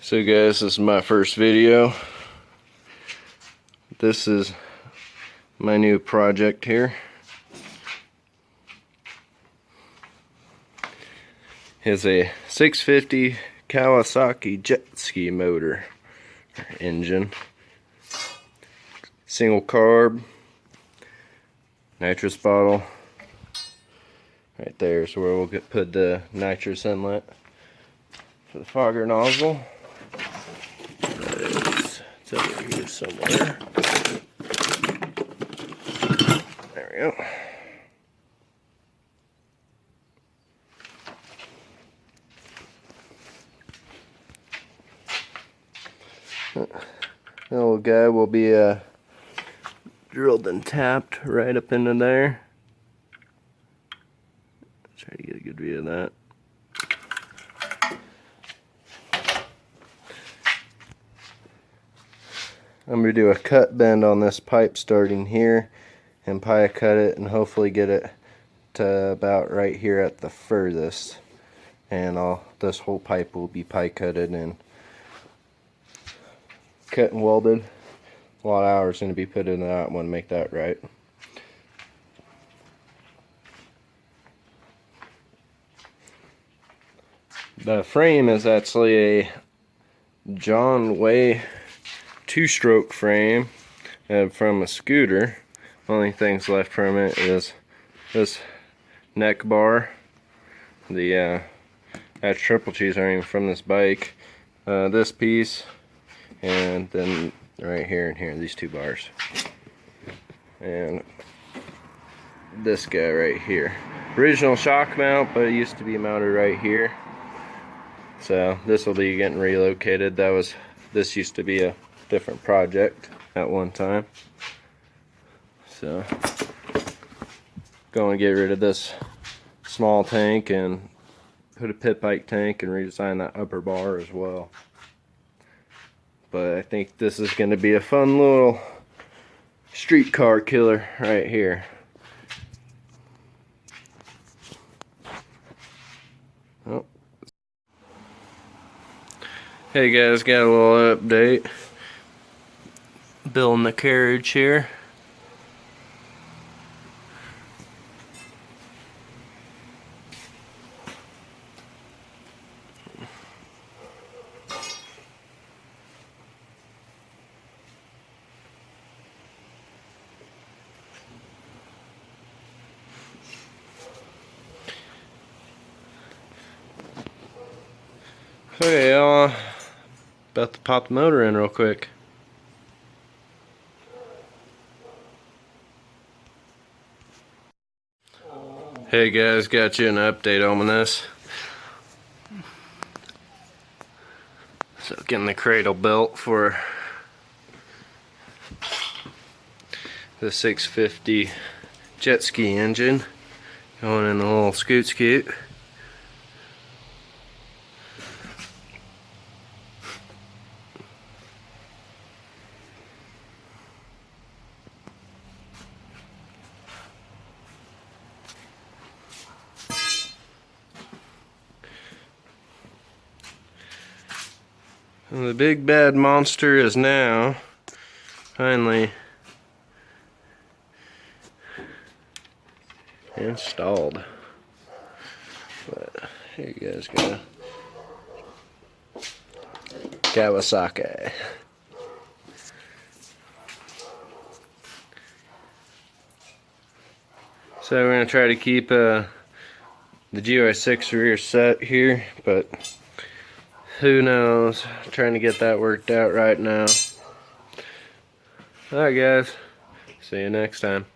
So guys, this is my first video. This is my new project here. It's a 650 Kawasaki jet ski motor engine. Single carb, nitrous bottle. Right there is where we'll put the nitrous inlet for the fogger nozzle. It's over here somewhere. There we go. The little guy will be drilled and tapped right up into there. Try to get a good view of that. I'm going to do a cut bend on this pipe starting here and pie cut it and hopefully get it to about right here at the furthest. And this whole pipe will be pie cutted and cut and welded. A lot of hours going to be put into that one to make that right. The frame is actually a John Way 2-stroke frame from a scooter. Only things left from it is this neck bar. The triple G's aren't even from this bike. This piece, and then right here and here, these two bars, and this guy right here. Original shock mount, but it used to be mounted right here. So this will be getting relocated. This used to be a different project at one time. So going to get rid of this small tank and put a pit bike tank and redesign that upper bar as well. But I think this is going to be a fun little streetcar killer right here. Oh. Hey guys, got a little update. Building the carriage here. Okay, y'all, about to pop the motor in real quick. Hey guys, got you an update on this. So getting the cradle built for the 650 jet ski engine, going in a little scoot. And the big bad monster is now finally installed. But here you guys go. Kawasaki. So we're going to try to keep the GY6 rear set here, but who knows? I'm trying to get that worked out right now. Alright guys, see you next time.